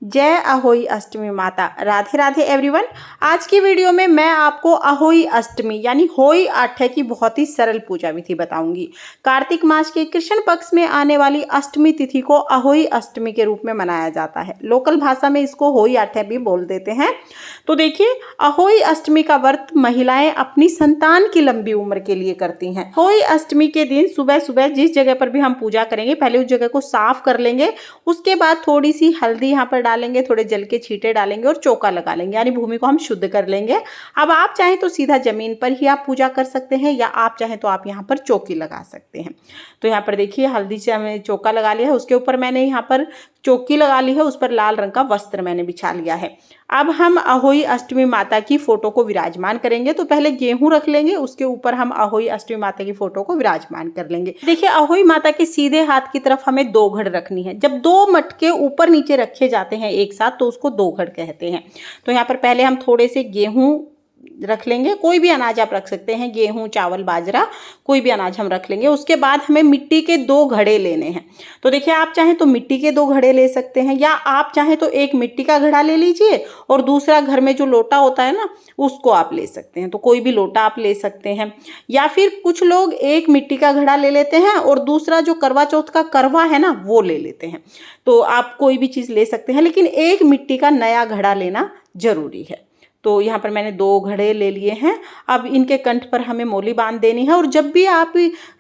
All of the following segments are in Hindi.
जय अहोई अष्टमी माता। राधे राधे एवरीवन। आज की वीडियो में मैं आपको अहोई अष्टमी यानी होई आठे की बहुत ही सरल पूजा विधि बताऊंगी। कार्तिक मास के कृष्ण पक्ष में आने वाली अष्टमी तिथि को अहोई अष्टमी के रूप में मनाया जाता है। लोकल भाषा में इसको होई आठे भी बोल देते हैं। तो देखिए, अहोई अष्टमी का व्रत महिलाएं अपनी संतान की लंबी उम्र के लिए करती हैं। होई अष्टमी के दिन सुबह सुबह जिस जगह पर भी हम पूजा करेंगे, पहले उस जगह को साफ कर लेंगे। उसके बाद थोड़ी सी हल्दी यहाँ पर डालेंगे, थोड़े जल के छींटे डालेंगे और चौका लगा लेंगे, यानी भूमि को हम शुद्ध कर लेंगे। अब आप चाहें तो सीधा जमीन पर ही आप पूजा कर सकते हैं, या आप चाहें तो आप यहाँ पर चौकी लगा सकते हैं। तो यहाँ पर देखिए, हल्दी से हमें चौका लगा लिया है, उसके ऊपर मैंने यहाँ पर चौकी लगा ली है, उस पर लाल रंग का वस्त्र मैंने बिछा लिया है। अब हम अहोई अष्टमी माता की फोटो को विराजमान करेंगे। तो पहले गेहूं रख लेंगे, उसके ऊपर हम अहोई अष्टमी माता की फोटो को विराजमान कर लेंगे। देखिए, अहोई माता के सीधे हाथ की तरफ हमें दो घड़ रखनी है। जब दो मटके ऊपर नीचे रखे जाते हैं एक साथ तो उसको दो घड़ कहते हैं। तो यहाँ पर पहले हम थोड़े से गेहूं रख लेंगे, कोई भी अनाज आप रख सकते हैं, गेहूं, चावल, बाजरा, कोई भी अनाज हम रख लेंगे। उसके बाद हमें मिट्टी के दो घड़े लेने हैं। तो देखिए, आप चाहें तो मिट्टी के दो घड़े ले सकते हैं, या आप चाहें तो एक मिट्टी का घड़ा ले लीजिए और दूसरा घर में जो लोटा होता है ना, उसको आप ले सकते हैं। तो कोई भी लोटा आप ले सकते हैं, या फिर कुछ लोग एक मिट्टी का घड़ा ले लेते हैं और दूसरा जो करवा चौथ का करवा है ना, वो ले लेते हैं। तो आप कोई भी चीज़ ले सकते हैं, लेकिन एक मिट्टी का नया घड़ा लेना जरूरी है। तो यहाँ पर मैंने दो घड़े ले लिए हैं। अब इनके कंठ पर हमें मोली बांध देनी है। और जब भी आप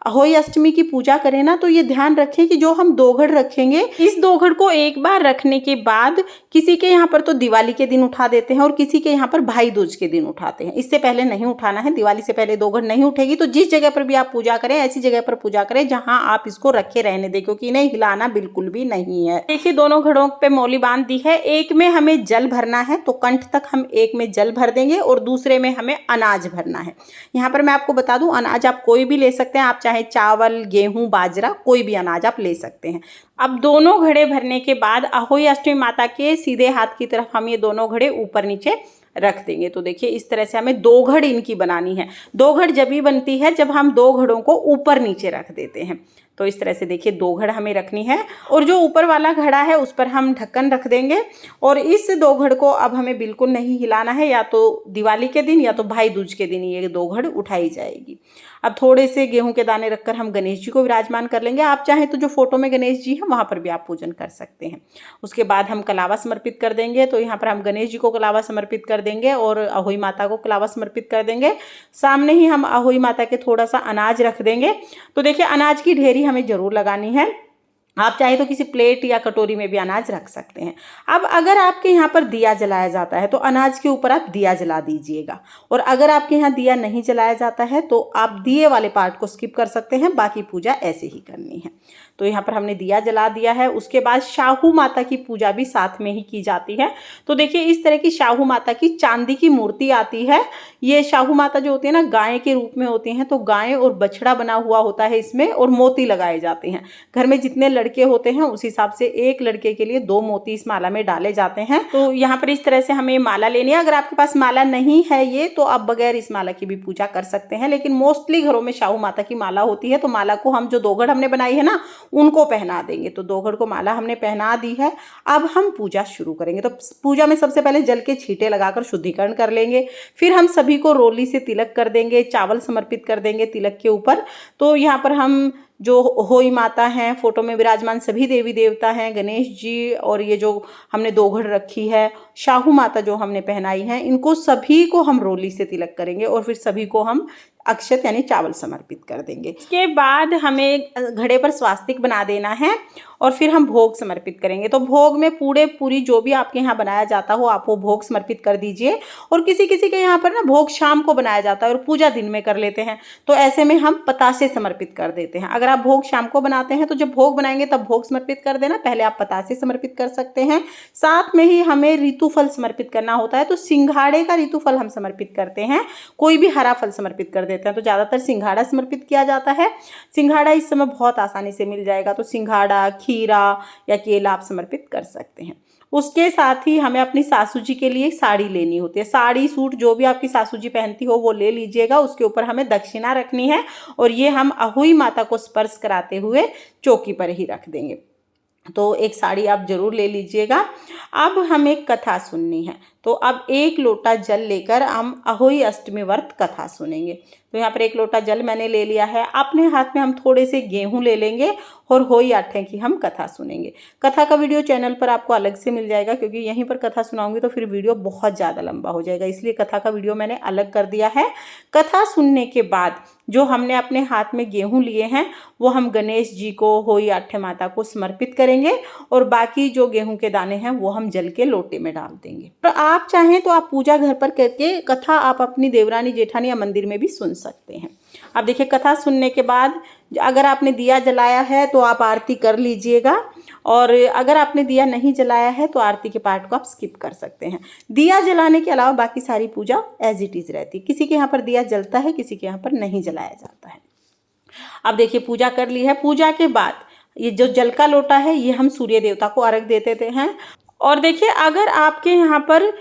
अहोई अष्टमी की पूजा करें ना, तो ये ध्यान रखें कि जो हम दो घड़ रखेंगे, इस दो घड़ को एक बार रखने के बाद किसी के यहाँ पर तो दिवाली के दिन उठा देते हैं और किसी के यहाँ पर भाई दूज के दिन उठाते हैं। इससे पहले नहीं उठाना है, दिवाली से पहले दो घड़ नहीं उठेगी। तो जिस जगह पर भी आप पूजा करें, ऐसी जगह पर पूजा करें जहाँ आप इसको रखे रहने दें, क्योंकि इन्हें हिलाना बिल्कुल भी नहीं है। देखिए, दोनों घड़ों पे मोली बांध दी है। एक में हमें जल भरना है, तो कंठ तक हम एक में जल भर देंगे और दूसरे में हमें अनाज भरना है। यहाँ पर मैं आपको बता दूं, अनाज आप कोई भी ले सकते हैं। आप चाहे चावल, गेहूं, बाजरा, कोई भी अनाज आप ले सकते हैं। अब दोनों घड़े भरने के बाद अहोई अष्टमी माता के सीधे हाथ की तरफ हम ये दोनों घड़े ऊपर नीचे रख देंगे। तो देखिए, इस तरह से हमें दो घड़ इनकी बनानी है। दो घड़ जब भी बनती है जब हम दो घड़ों को ऊपर नीचे रख देते हैं। तो इस तरह से देखिए, दो घड़ हमें रखनी है और जो ऊपर वाला घड़ा है उस पर हम ढक्कन रख देंगे। और इस दो घड़ को अब हमें बिल्कुल नहीं हिलाना है, या तो दिवाली के दिन या तो भाई दूज के दिन ये दो घड़ उठाई जाएगी। अब थोड़े से गेहूं के दाने रखकर हम गणेश जी को विराजमान कर लेंगे। आप चाहें तो जो फोटो में गणेश जी हैं वहां पर भी आप पूजन कर सकते हैं। उसके बाद हम कलावा समर्पित कर देंगे। तो यहाँ पर हम गणेश जी को कलावा समर्पित कर देंगे और अहोई माता को कलावा समर्पित कर देंगे। सामने ही हम अहोई माता के थोड़ा सा अनाज रख देंगे। तो देखिए, अनाज की ढेरी हमें जरूर लगानी है। आप चाहे तो किसी प्लेट या कटोरी में भी अनाज रख सकते हैं। अब अगर आपके यहाँ पर दिया जलाया जाता है तो अनाज के ऊपर आप दिया जला दीजिएगा, और अगर आपके यहाँ दिया नहीं जलाया जाता है तो आप दिए वाले पार्ट को स्किप कर सकते हैं, बाकी पूजा ऐसे ही करनी है। तो यहाँ पर हमने दिया जला दिया है। उसके बाद शाहू माता की पूजा भी साथ में ही की जाती है। तो देखिए, इस तरह की शाहू माता की चांदी की मूर्ति आती है। ये शाहू माता जो होती है ना, गाय के रूप में होती हैं। तो गाय और बछड़ा बना हुआ होता है इसमें, और मोती लगाए जाते हैं। घर में जितने लड़के होते हैं उस हिसाब से एक लड़के के लिए दो मोती इस माला में डाले जाते हैं। तो यहाँ पर इस तरह से हमें माला लेनी है। अगर आपके पास माला नहीं है ये, तो आप बगैर इस माला की भी पूजा कर सकते हैं। लेकिन मोस्टली घरों में शाहू माता की माला होती है। तो माला को हम जो दो घड़ हमने बनाई है ना, उनको पहना देंगे। तो दो घड़ को माला हमने पहना दी है। अब हम पूजा शुरू करेंगे। तो पूजा में सबसे पहले जल के छींटे लगाकर शुद्धिकरण कर लेंगे। फिर हम सभी को रोली से तिलक कर देंगे, चावल समर्पित कर देंगे तिलक के ऊपर। तो यहाँ पर हम जो होई माता हैं, फोटो में विराजमान सभी देवी देवता हैं, गणेश जी, और ये जो हमने दो घड़ रखी है, शाहू माता जो हमने पहनाई है, इनको सभी को हम रोली से तिलक करेंगे और फिर सभी को हम अक्षत यानी चावल समर्पित कर देंगे। इसके बाद हमें घड़े पर स्वास्तिक बना देना है और फिर हम भोग समर्पित करेंगे। तो भोग में पूरी जो भी आपके यहाँ बनाया जाता हो, आप वो भोग समर्पित कर दीजिए। और किसी किसी के यहाँ पर ना भोग शाम को बनाया जाता है और पूजा दिन में कर लेते हैं। तो ऐसे में हम पतासे समर्पित कर देते हैं। अगर आप भोग शाम को बनाते हैं तो जब भोग बनाएंगे तब भोग समर्पित कर देना, पहले आप पतासे समर्पित कर सकते हैं। साथ में ही हमें ऋतुफल समर्पित करना होता है। तो सिंघाड़े का ऋतुफल हम समर्पित करते हैं, कोई भी हरा फल समर्पित कर देते हैं। तो ज़्यादातर सिंघाड़ा समर्पित किया जाता है। सिंघाड़ा इस समय बहुत आसानी से मिल जाएगा। तो सिंघाड़ा, खीरा या केला आप समर्पित कर सकते हैं। उसके साथ ही हमें अपनी सासू जी के लिए साड़ी लेनी होती है। साड़ी, सूट जो भी आपकी सासू जी पहनती हो वो ले लीजिएगा। उसके ऊपर हमें दक्षिणा रखनी है और ये हम अहोई माता को स्पर्श कराते हुए चौकी पर ही रख देंगे। तो एक साड़ी आप ज़रूर ले लीजिएगा। अब हमें कथा सुननी है, तो अब 1 लोटा जल लेकर हम अहोई अष्टमी व्रत कथा सुनेंगे। तो यहाँ पर 1 लोटा जल मैंने ले लिया है। अपने हाथ में हम थोड़े से गेहूं ले लेंगे और होई आठे की हम कथा सुनेंगे। कथा का वीडियो चैनल पर आपको अलग से मिल जाएगा, क्योंकि यहीं पर कथा सुनाऊंगी तो फिर वीडियो बहुत ज़्यादा लंबा हो जाएगा, इसलिए कथा का वीडियो मैंने अलग कर दिया है। कथा सुनने के बाद जो हमने अपने हाथ में गेहूं लिए हैं वो हम गणेश जी को, होई आठे माता को समर्पित करेंगे और बाकी जो गेहूं के दाने हैं वो हम जल के लोटे में डाल देंगे। तो आप चाहें तो आप पूजा घर पर करके कथा आप अपनी देवरानी जेठानी या मंदिर में भी सुन सकते हैं। अब देखिए, कथा सुनने के बाद अगर आपने दिया जलाया है तो आप आरती कर लीजिएगा, और अगर आपने दिया नहीं जलाया है तो आरती के पार्ट को आप स्किप कर सकते हैं। दिया जलाने के अलावा बाकी सारी पूजा एज इट इज़ रहती है। किसी के यहाँ पर दिया जलता है, किसी के यहाँ पर नहीं जलाया जाता है। अब देखिए, पूजा कर ली है। पूजा के बाद ये जो जल का लोटा है ये हम सूर्य देवता को अर्घ देते हैं। और देखिए, अगर आपके यहाँ पर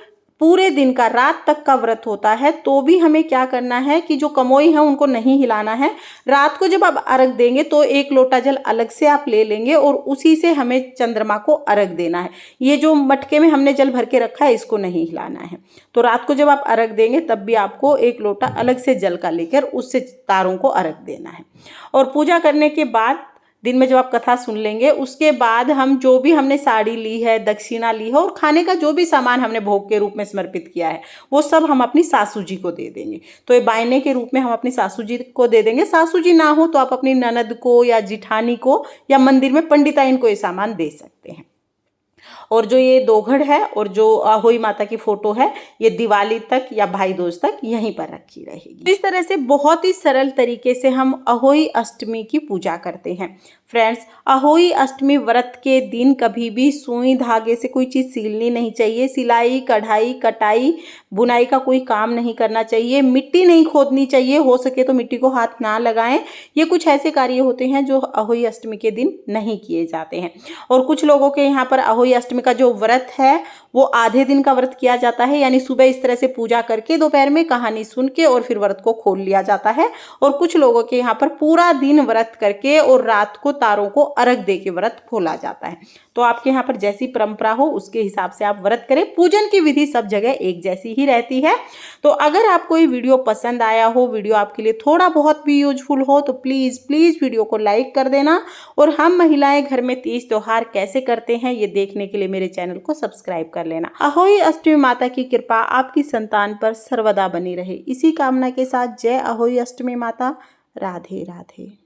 पूरे दिन का, रात तक का व्रत होता है तो भी हमें क्या करना है कि जो कमोई है उनको नहीं हिलाना है। रात को जब आप अर्घ देंगे तो 1 लोटा जल अलग से आप ले लेंगे और उसी से हमें चंद्रमा को अर्घ देना है। ये जो मटके में हमने जल भर के रखा है इसको नहीं हिलाना है। तो रात को जब आप अर्घ देंगे तब भी आपको 1 लोटा अलग से जल का लेकर उससे तारों को अर्घ देना है। और पूजा करने के बाद दिन में जब आप कथा सुन लेंगे उसके बाद हम जो भी हमने साड़ी ली है, दक्षिणा ली है और खाने का जो भी सामान हमने भोग के रूप में समर्पित किया है वो सब हम अपनी सासू जी को दे देंगे। तो ये बायने के रूप में हम अपनी सासू जी को दे देंगे। सासू जी ना हो तो आप अपनी ननद को या जिठानी को या मंदिर में पंडिताइन को ये सामान दे सकते हैं। और जो ये दोघड़ है और जो अहोई माता की फोटो है ये दिवाली तक या भाई दूज तक यहीं पर रखी रहेगी। इस तरह से बहुत ही सरल तरीके से हम अहोई अष्टमी की पूजा करते हैं। फ्रेंड्स, अहोई अष्टमी व्रत के दिन कभी भी सुई धागे से कोई चीज़ सीलनी नहीं चाहिए। सिलाई, कढ़ाई, कटाई, बुनाई का कोई काम नहीं करना चाहिए। मिट्टी नहीं खोदनी चाहिए, हो सके तो मिट्टी को हाथ ना लगाएं। ये कुछ ऐसे कार्य होते हैं जो अहोई अष्टमी के दिन नहीं किए जाते हैं। और कुछ लोगों के यहाँ पर अहोई अष्टमी का जो व्रत है वो आधे दिन का व्रत किया जाता है, यानी सुबह इस तरह से पूजा करके दोपहर में कहानी सुन के और फिर व्रत को खोल लिया जाता है। और कुछ लोगों के यहाँ पर पूरा दिन व्रत करके और रात को तारों को अर्घ दे के व्रत खोला जाता है। तो आपके यहाँ पर जैसी परंपरा हो उसके हिसाब से आप व्रत करें। पूजन की विधि सब जगह एक जैसी ही रहती है। तो अगर आपको ये वीडियो पसंद आया हो, वीडियो आपके लिए थोड़ा बहुत भी यूजफुल हो तो प्लीज़ वीडियो को लाइक कर देना। और हम महिलाएं घर में तीज त्योहार कैसे करते हैं ये देखने के लिए मेरे चैनल को सब्सक्राइब कर लेना। अहोई अष्टमी माता की कृपा आपकी संतान पर सर्वदा बनी रहे, इसी कामना के साथ जय अहोई अष्टमी माता। राधे राधे।